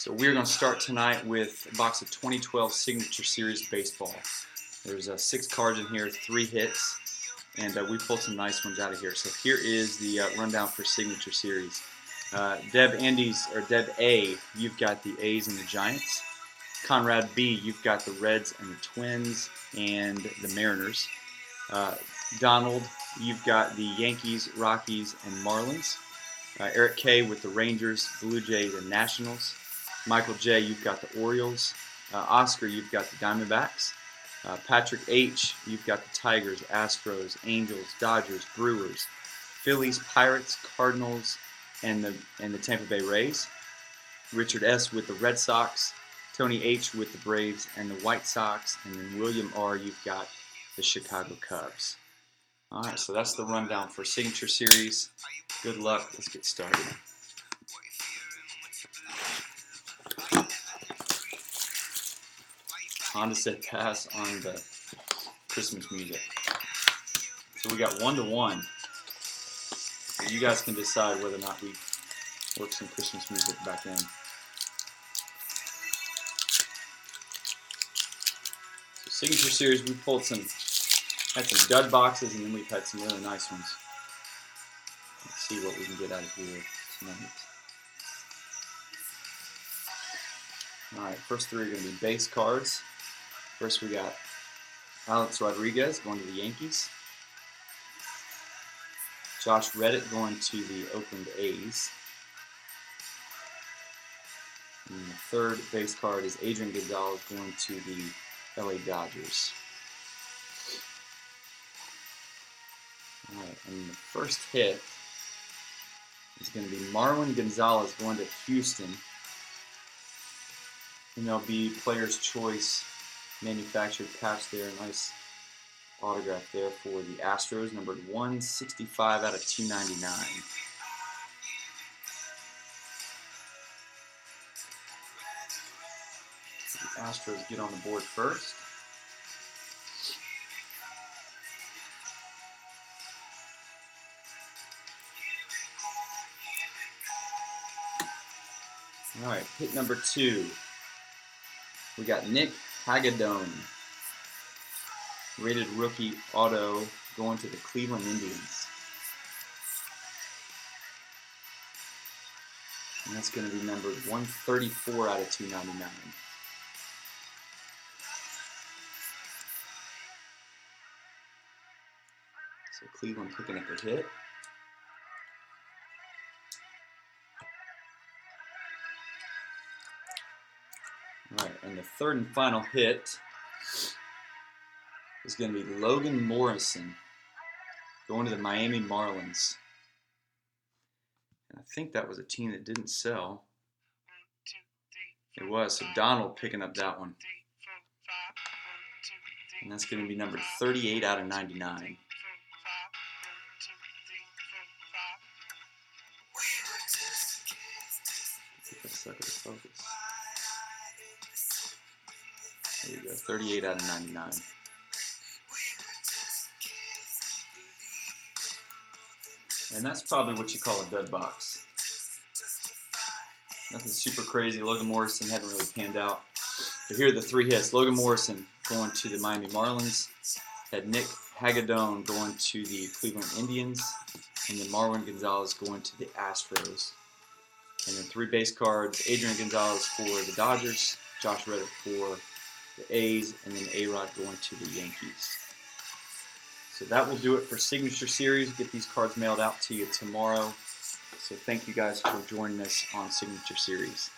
So we're going to start tonight with a box of 2012 Signature Series baseball. There's 6 cards in here, 3 hits, and we pulled some nice ones out of here. So here is the rundown for Signature Series. Deb A, you've got the A's and the Giants. Conrad B, you've got the Reds and the Twins and the Mariners. Donald, you've got the Yankees, Rockies, and Marlins. Eric K with the Rangers, Blue Jays, and Nationals. Michael J, you've got the Orioles. Oscar, you've got the Diamondbacks. Patrick H, you've got the Tigers, Astros, Angels, Dodgers, Brewers, Phillies, Pirates, Cardinals, and the Tampa Bay Rays. Richard S with the Red Sox. Tony H with the Braves and the White Sox. And then William R, you've got the Chicago Cubs. All right, so that's the rundown for Signature Series. Good luck. Let's get started. Honda said pass on the Christmas music. So we got 1-1. So you guys can decide whether or not we work some Christmas music back in. So Signature Series, we pulled had some dud boxes, and then we've had some really nice ones. Let's see what we can get out of here tonight. Alright, first 3 are going to be base cards. First we got Alex Rodriguez going to the Yankees. Josh Reddick going to the Oakland A's. And the third base card is Adrian Gonzalez going to the LA Dodgers. Alright, and the first hit is going to be Marwin Gonzalez going to Houston. MLB Player's Choice manufactured patch there, nice autograph there for the Astros, numbered 165 out of 299. So the Astros get on the board first. Alright, hit number 2. We got Nick Hagedorn, rated rookie auto, going to the Cleveland Indians. And that's going to be numbered 134 out of 299. So Cleveland picking up a hit. Alright, and the third and final hit is going to be Logan Morrison going to the Miami Marlins. And I think that was a team that didn't sell. It was, so Donald picking up that one. And that's going to be numbered 38 out of 99. Get that sucker to focus. There you go, 38 out of 99. And that's probably what you call a dud box. Nothing super crazy. Logan Morrison hadn't really panned out. But here are the 3 hits. Logan Morrison going to the Miami Marlins. Had Nick Hagedorn going to the Cleveland Indians. And then Marwin Gonzalez going to the Astros. And then 3 base cards. Adrian Gonzalez for the Dodgers. Josh Reddick for the A's, and then A-Rod going to the Yankees. So that will do it for Signature Series. Get these cards mailed out to you tomorrow. So thank you guys for joining us on Signature Series.